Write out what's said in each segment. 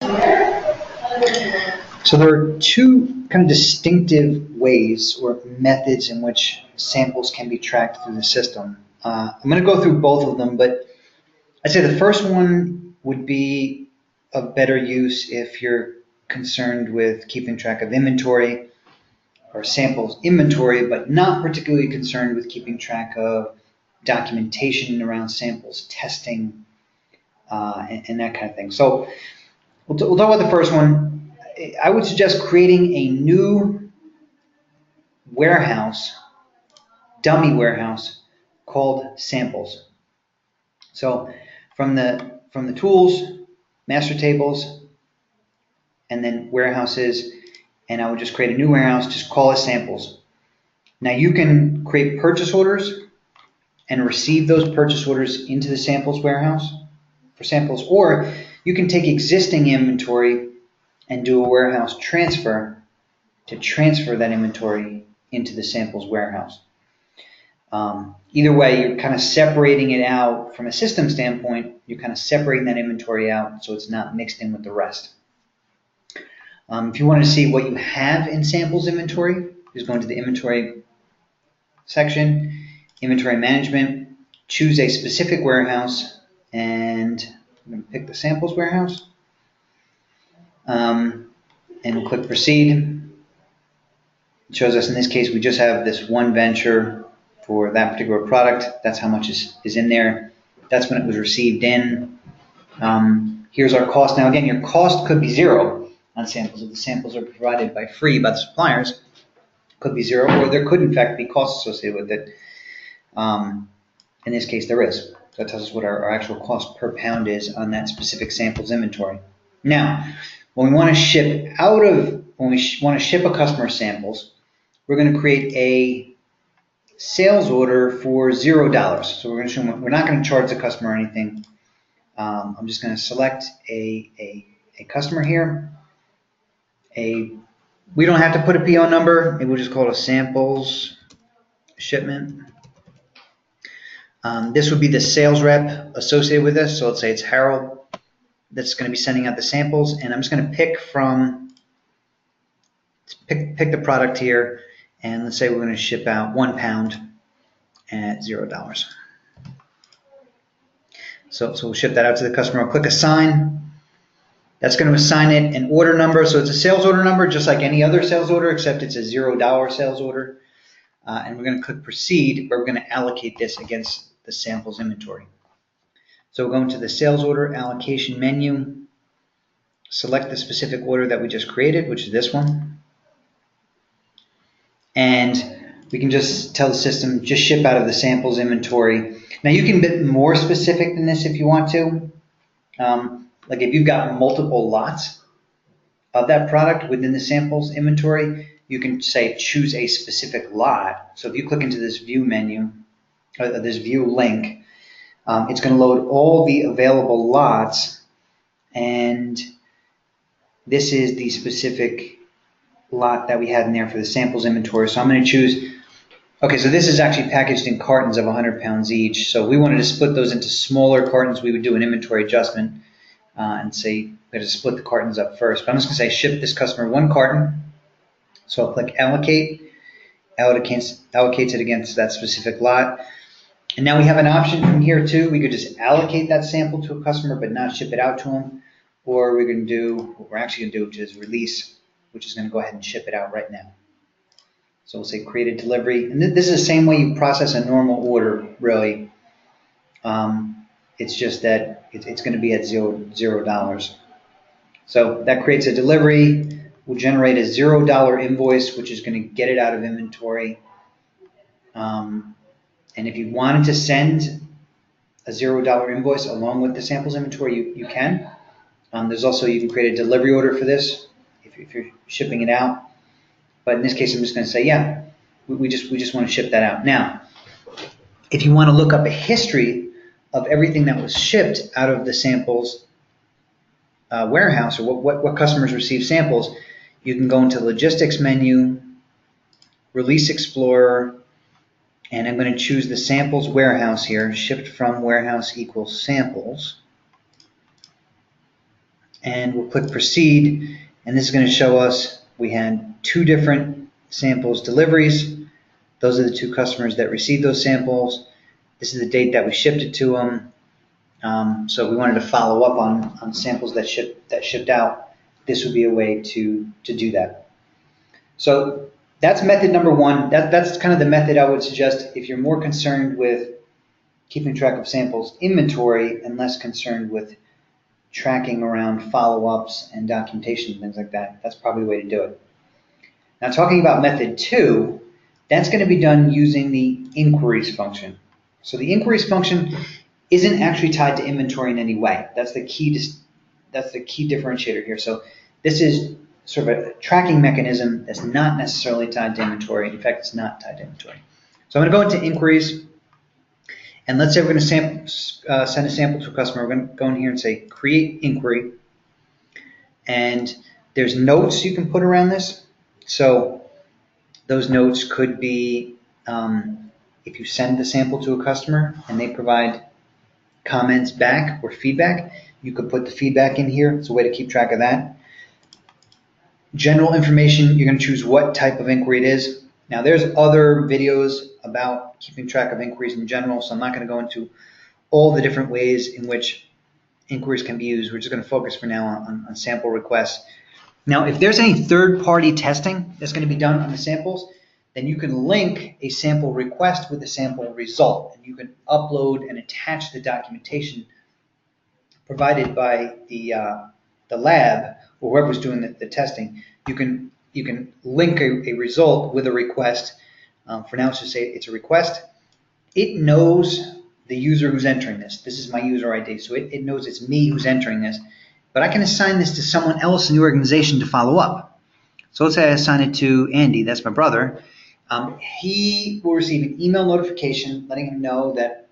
So there are two kind of distinctive ways or methods in which samples can be tracked through the system. I'm going to go through both of them, but I'd say the first one would be of better use if you're concerned with keeping track of inventory or samples inventory, but not particularly concerned with keeping track of documentation around samples testing and that kind of thing. So we'll talk about the first one. I would suggest creating a new warehouse, dummy warehouse, called samples. So from the tools, master tables, and then warehouses, and I would just create a new warehouse, just call it samples. Now you can create purchase orders and receive those purchase orders into the samples warehouse for samples, or you can take existing inventory and do a warehouse transfer to transfer that inventory into the samples warehouse. Either way, you're kind of separating it out from a system standpoint. You're kind of separating that inventory out so it's not mixed in with the rest. If you want to see what you have in samples inventory, just go into the inventory section, inventory management, choose a specific warehouse, and I'm going to pick the samples warehouse, and we'll click proceed. It shows us in this case we just have this one venture for that particular product. That's how much is in there. That's when it was received in. Here's our cost. Now again, your cost could be zero on samples. If the samples are provided by free by the suppliers, it could be zero, or there could in fact be costs associated with it. In this case there is. So that tells us what our actual cost per pound is on that specific samples inventory. Now, when we want to ship a customer samples, we're going to create a sales order for $0. So we're not going to charge the customer anything. I'm just going to select a customer here. We don't have to put a PO number. Maybe we'll just call it a samples shipment. This would be the sales rep associated with this. So let's say it's Harold that's going to be sending out the samples, and I'm just going to pick the product here, and let's say we're going to ship out 1 pound at $0. So we'll ship that out to the customer. I'll click assign. That's going to assign it an order number. So it's a sales order number just like any other sales order, except it's a $0 sales order. And we're going to click proceed, where we're going to allocate this against the samples inventory. So we'll go into the sales order allocation menu, select the specific order that we just created, which is this one. And we can just tell the system, just ship out of the samples inventory. Now you can be more specific than this if you want to. Like if you've got multiple lots of that product within the samples inventory, you can say choose a specific lot. So if you click into this view menu, or this view link, it's going to load all the available lots, and this is the specific lot that we had in there for the samples inventory. So I'm going to choose, okay, so this is actually packaged in cartons of 100 pounds each. So if we wanted to split those into smaller cartons, we would do an inventory adjustment and say we have to split the cartons up first. But I'm just going to say ship this customer 1 carton. So I'll click allocate, allocates it against that specific lot. And now we have an option from here too. We could just allocate that sample to a customer but not ship it out to them. Or we're going to do what we're actually going to do, which is release, which is going to go ahead and ship it out right now. So we'll say create a delivery. And this is the same way you process a normal order, really. It's just that it's going to be at $0. So that creates a delivery. We'll generate a $0 invoice, which is going to get it out of inventory. And if you wanted to send a $0 invoice along with the samples inventory, you can. There's also, you can create a delivery order for this if you're shipping it out. But in this case, I'm just going to say, yeah, we just want to ship that out. Now, if you want to look up a history of everything that was shipped out of the samples warehouse, or what customers receive samples, you can go into the logistics menu, release explorer, and I'm going to choose the samples warehouse here, shipped from warehouse equals samples. and we'll click proceed, and this is going to show us we had 2 different samples deliveries. Those are the 2 customers that received those samples. This is the date that we shipped it to them. So we wanted to follow up on samples that shipped out. This would be a way to do that. So that's method number 1. That's kind of the method I would suggest if you're more concerned with keeping track of samples inventory and less concerned with tracking around follow-ups and documentation and things like that. That's probably the way to do it. Now talking about method 2, that's going to be done using the inquiries function. So the inquiries function isn't actually tied to inventory in any way. That's the key differentiator here. So this is sort of a tracking mechanism that's not necessarily tied to inventory. In fact, it's not tied to inventory. So I'm going to go into inquiries, and let's say we're going to send a sample to a customer. We're going to go in here and say create inquiry, and there's notes you can put around this. So those notes could be if you send the sample to a customer and they provide comments back or feedback, you could put the feedback in here. It's a way to keep track of that. General information, you're going to choose what type of inquiry it is. Now there's other videos about keeping track of inquiries in general, so I'm not going to go into all the different ways in which inquiries can be used. We're just going to focus for now on sample requests. Now if there's any third-party testing that's going to be done on the samples, then you can link a sample request with a sample result, and you can upload and attach the documentation provided by the lab or whoever's doing the testing. You can link a result with a request. For now, let's just say it's a request. It knows the user who's entering this. This is my user ID, so it knows it's me who's entering this. But I can assign this to someone else in the organization to follow up. So let's say I assign it to Andy, that's my brother. He will receive an email notification letting him know that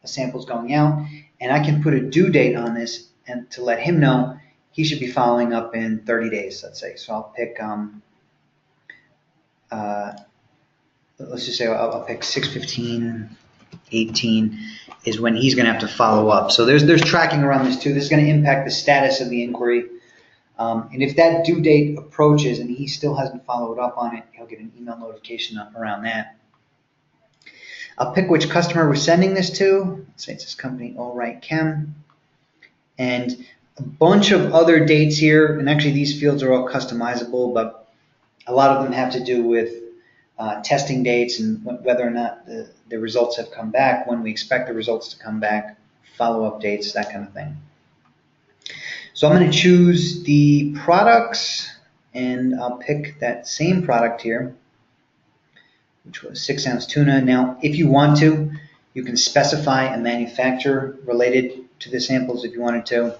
a sample is going out, and I can put a due date on this and to let him know he should be following up in 30 days, let's say. So I'll pick, let's just say I'll pick 6/15/18 is when he's going to have to follow up. So there's tracking around this too. This is going to impact the status of the inquiry. And if that due date approaches and he still hasn't followed up on it, he'll get an email notification around that. I'll pick which customer we're sending this to. Let's say it's this company, All Right Chem. And a bunch of other dates here, and actually these fields are all customizable, but a lot of them have to do with testing dates and whether or not the results have come back, when we expect the results to come back, follow-up dates, that kind of thing. So I'm going to choose the products, and I'll pick that same product here, which was 6-ounce tuna. Now, if you want to, you can specify a manufacturer related to the samples if you wanted to.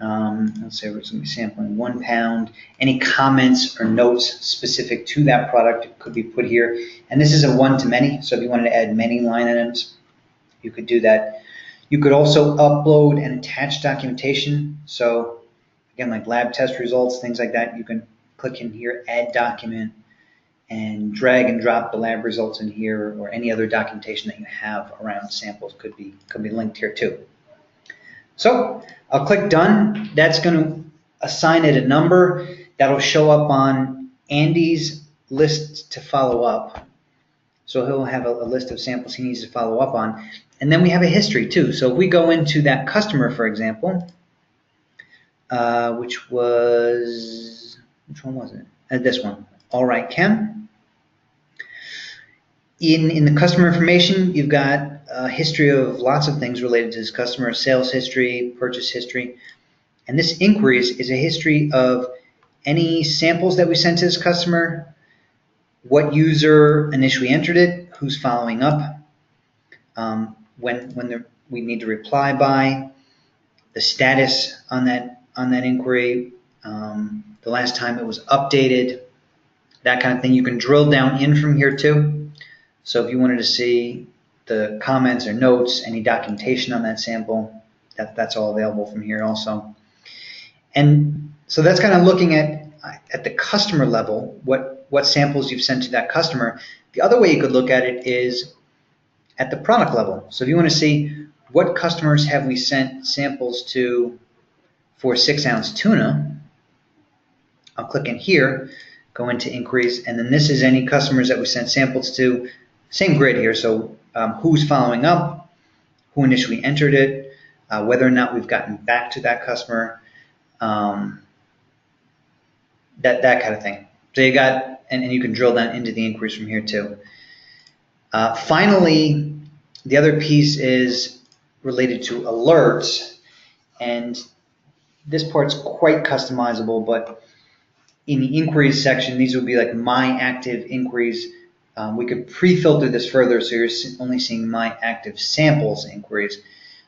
Let's say we're going to be sampling 1 pound. Any comments or notes specific to that product could be put here. And this is a one-to-many, so if you wanted to add many line items, you could do that. You could also upload and attach documentation. So again, like lab test results, things like that, you can click in here, add document, and drag and drop the lab results in here, or any other documentation that you have around samples could be linked here too. So I'll click done. That's going to assign it a number that'll show up on Andy's list to follow up. So he'll have a list of samples he needs to follow up on. And then we have a history too. So if we go into that customer, for example, which one was it? This one, All Right Chem. In the customer information, you've got a history of lots of things related to this customer: sales history, purchase history. And this inquiries is a history of any samples that we sent to this customer, what user initially entered it, who's following up, when we need to reply by, the status on that inquiry, the last time it was updated, that kind of thing. You can drill down in from here too. So if you wanted to see the comments or notes, any documentation on that sample, that's all available from here also. And so that's kind of looking at the customer level, what samples you've sent to that customer. The other way you could look at it is at the product level. So if you want to see what customers have we sent samples to for 6-ounce tuna, I'll click in here, go into inquiries, and then this is any customers that we sent samples to. Same grid here, so who's following up, who initially entered it, whether or not we've gotten back to that customer, that kind of thing. So you got, and you can drill down into the inquiries from here too. Finally, the other piece is related to alerts, and this part's quite customizable, but in the inquiries section, these would be like my active inquiries. We could pre-filter this further so you're only seeing my active samples inquiries.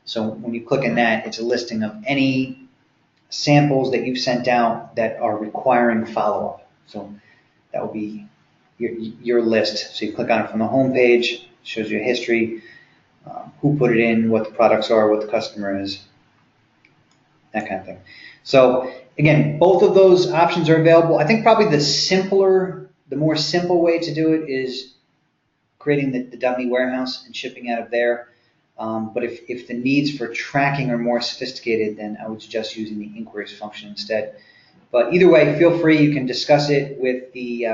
So when you click on that, it's a listing of any samples that you've sent out that are requiring follow-up. So that will be your list. So you click on it from the home page, shows you a history, who put it in, what the products are, what the customer is, that kind of thing. So again, both of those options are available. I think probably the more simple way to do it is creating the dummy warehouse and shipping out of there. But if the needs for tracking are more sophisticated, then I would suggest using the inquiries function instead. But either way, feel free. You can discuss it with the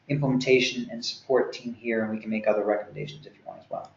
implementation and support team here, and we can make other recommendations if you want as well.